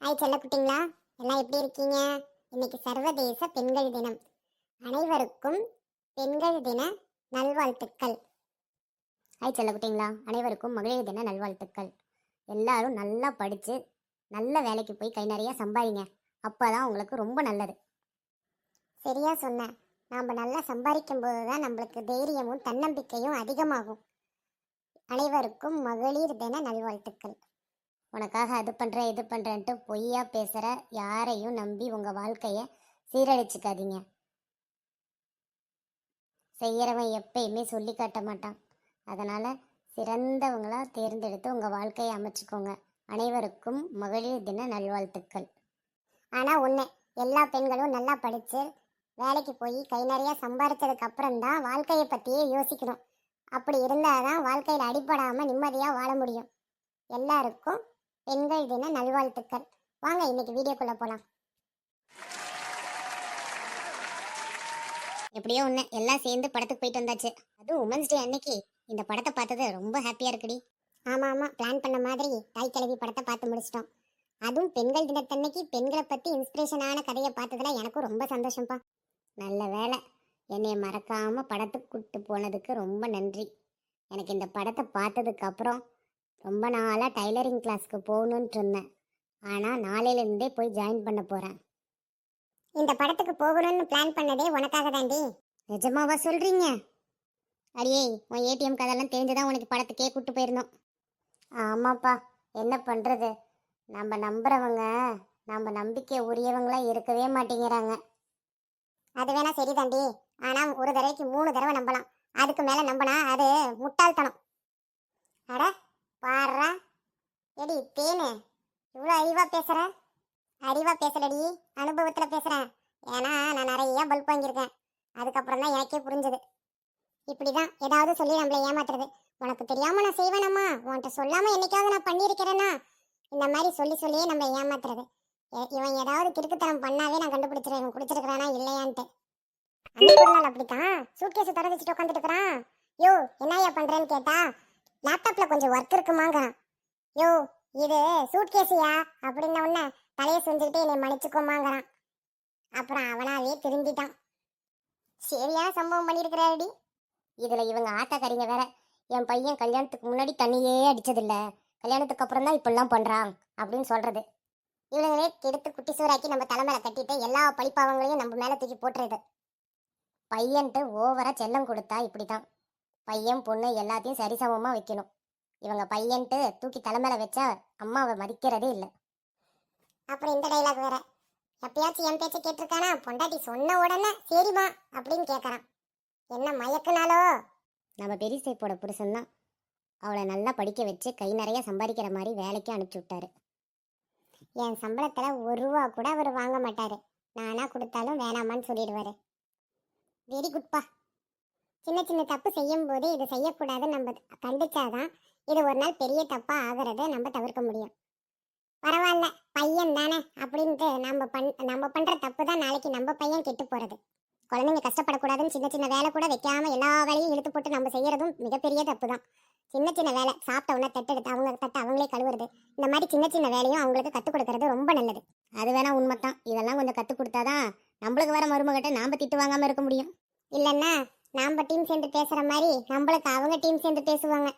Hi செல்ல குட்டிங்களா, எல்லாம் எப்படி இருக்கீங்க? இன்னைக்கு சர்வதேச பெண்கள் தினம். அனைவருக்கும் பெண்கள் தின நல்வாழ்த்துக்கள். ஹாய் செல்ல குட்டிங்களா, அனைவருக்கும் மகளிர் தின நல்வாழ்த்துக்கள். எல்லாரும் நல்லா படித்து நல்ல வேலைக்கு போய் கை நிறைய சம்பாதிங்க. அப்போதான் உங்களுக்கு ரொம்ப நல்லது. சரியா சொன்னேன். நாம் நல்லா சம்பாதிக்கும் போது தான் நம்மளுக்கு தைரியமும் தன்னம்பிக்கையும் அதிகமாகும். அனைவருக்கும் மகளிர் தின நல்வாழ்த்துக்கள். உனக்காக அது பண்ணுறேன் இது பண்ணுறேன்ட்டு பொய்யா பேசுகிற யாரையும் நம்பி உங்கள் வாழ்க்கையை சீரழிச்சிக்காதீங்க. செய்கிறவன் எப்பயுமே சொல்லி காட்ட மாட்டான். அதனால் சிறந்தவங்களாக தேர்ந்தெடுத்து உங்கள் வாழ்க்கையை அமைச்சுக்கோங்க. அனைவருக்கும் மகளிர் தின நல்வாழ்த்துக்கள். ஆனால் ஒன்று, எல்லா பெண்களும் நல்லா படித்து வேலைக்கு போய் கை நிறைய சம்பாதிச்சதுக்கு அப்புறம்தான் வாழ்க்கையை பற்றியே யோசிக்கணும். அப்படி இருந்தால் தான் வாழ்க்கையில் அடிப்படாமல் நிம்மதியாக வாழ முடியும். எல்லாருக்கும் பெண்கள் தின நல்வாழ்த்துக்கள். வாங்க இன்னைக்கு வீடியோக்குள்ள போலாம். எப்படியோ ஒன்று எல்லாம் சேர்ந்து படத்துக்கு போயிட்டு வந்தாச்சு. அதுவும் உமன்ஸ் டே அன்னைக்கு இந்த படத்தை பார்த்தது ரொம்ப ஹாப்பியா இருக்குடி. ஆமா ஆமா, பிளான் பண்ண மாதிரி தாய் கிழவி படத்தை பார்த்து முடிச்சிட்டோம். அதுவும் பெண்கள் தினத்தன்னைக்கு பெண்களை பத்தி இன்ஸ்பிரேஷனான கதையை பார்த்ததுல எனக்கும் ரொம்ப சந்தோஷம்ப்பா. நல்ல வேலை, என்னைய மறக்காம படத்துக்கு கூப்பிட்டு போனதுக்கு ரொம்ப நன்றி. எனக்கு இந்த படத்தை பார்த்ததுக்கு அப்புறம் ரொம்ப நாளாக டைலரிங் கிளாஸ்க்கு போகணுன்ட்டு இருந்தேன். ஆனால் நாளையிலேருந்தே போய் ஜாயின் பண்ண போகிறேன். இந்த படத்துக்கு போகணும்னு பிளான் பண்ணதே உனக்காக தாண்டி. நிஜமாவா சொல்கிறீங்க? அடியே, உன் ஏடிஎம் கதெல்லாம் தெரிஞ்சுதான் உனக்கு படத்துக்கே கூப்பிட்டு போயிருந்தோம். ஆமாப்பா, என்ன பண்ணுறது, நம்ம நம்புறவங்க நம்ம நம்பிக்கை உரியவங்களாம் இருக்கவே மாட்டேங்கிறாங்க. அது வேணா சரி தாண்டி, ஆனால் ஒரு தடவைக்கு 3 தடவை நம்பலாம். அதுக்கு மேலே நம்பினா அது முட்டாள்தனம். அட பாடுறா, எடி தேனு, இவ்வளோ அறிவா பேசுற? அறிவா பேசலடி, அனுபவத்தில் பேசுகிறேன். ஏன்னா நான் நிறைய பல்ப் வாங்கியிருக்கேன். அதுக்கப்புறம் தான் எனக்கே புரிஞ்சது. இப்படி தான் ஏதாவது சொல்லி நம்மளை ஏமாத்துறது. உனக்கு தெரியாமல் நான் செய்வேனம்மா, உன்கிட்ட சொல்லாமல் என்னைக்காவது நான் பண்ணியிருக்கிறேன்னா, இந்த மாதிரி சொல்லி சொல்லியே நம்மளை ஏமாத்துறது. இவன் ஏதாவது கிறுக்குத்தனம் பண்ணாவே நான் கண்டுபிடிச்சிருவேன் இவன் குடிச்சிருக்கிறானா இல்லையான்ட்டு. அன்னைக்கு ஒரு நாள் அப்படித்தான் சூட்கேஸ் திறந்து வச்சுட்டு உட்காந்துட்டு இருக்கிறான். யோ என்னையா பண்ணுறேன்னு கேட்டா, லேப்டாப்ல கொஞ்சம் ஒர்க் இருக்குமாங்கிறான். யோ இது சூட்கேஸியா அப்படின்ன உடனே தலையை செஞ்சுக்கிட்டு என்னை மன்னிச்சுக்கோமாங்கிறான். அப்புறம் அவனாவே திரும்பிட்டான். சரியா சம்பவம் பண்ணியிருக்கிறாடி. இதில் இவங்க ஆட்டாக்காரிங்க வேற, என் பையன் கல்யாணத்துக்கு முன்னாடி தண்ணியே அடித்ததில்லை, கல்யாணத்துக்கு அப்புறம் தான் இப்படிலாம் பண்ணுறான் அப்படின்னு சொல்கிறது. இவங்களே கெடுத்து குட்டி சூறாக்கி நம்ம தலைமையில கட்டிட்டு எல்லா பழிப்பாவங்களையும் நம்ம மேலே தூக்கி போட்டுறது. பையன்ட்டு ஓவராக செல்லம் கொடுத்தா இப்படி தான். பையன் பொண்ணு எல்லாத்தையும் சரிசமமாக வைக்கணும். இவங்க பையன்ட்டு தூக்கி தலைமையில வச்சா அம்மாவை மதிக்கிறதே இல்லை. அப்புறம் இந்த டைலாக் வேற, எப்பயாச்சும் என் பேச்சை கேட்டிருக்கானா, பொண்டாட்டி சொன்ன உடனே சரிமா அப்படின்னு கேட்கறான். என்ன மயக்குனாலோ? நம்ம பெரியசைப்போட புருஷன் தான் அவளை நல்லா படிக்க வச்சு கை நிறைய சம்பாதிக்கிற மாதிரி வேலைக்கு அனுப்பிச்சி விட்டாரு. என் சம்பளத்துல 1 ரூபா கூட அவர் வாங்க மாட்டாரு. நானா கொடுத்தாலும் வேணாமான்னு சொல்லிடுவாரு. வெரி குட்பா. சின்ன சின்ன தப்பு செய்யும் போது இது செய்யக்கூடாதுன்னு நம்ம கண்டிச்சாதான் இது ஒரு நாள் பெரிய தப்பா ஆகிறத நம்ம தவிர்க்க முடியும். பரவாயில்ல, பையன் தானே அப்படின்ட்டு நம்ம பண்ற தப்பு தான் நாளைக்கு நம்ம பையன் கெட்டு போறது. குழந்தைங்க கஷ்டப்படக்கூடாதுன்னு சின்ன சின்ன வேலை கூட வைக்காம எல்லா வேலையும் இழுத்து போட்டு நம்ம செய்யறதும் மிகப்பெரிய தப்பு தான். சின்ன சின்ன வேலை, சாப்பிட்ட உடனே தட்டெடுத்து அவங்க தட்டை அவங்களே கழுவுறது, இந்த மாதிரி சின்ன சின்ன வேலையும் அவங்களுக்கு கற்றுக் கொடுக்கறது ரொம்ப நல்லது. அது வேணா உண்மைத்தான். இதெல்லாம் கொஞ்சம் கற்றுக் கொடுத்தாதான் நம்மளுக்கு வர மருமகிட்ட நாம திட்டு வாங்காம இருக்க முடியும். இல்லைன்னா நாம டீம் சேர்ந்து பேசுற மாதிரி நம்மளுக்கு அவங்க டீம் சேர்ந்து பேசுவாங்க.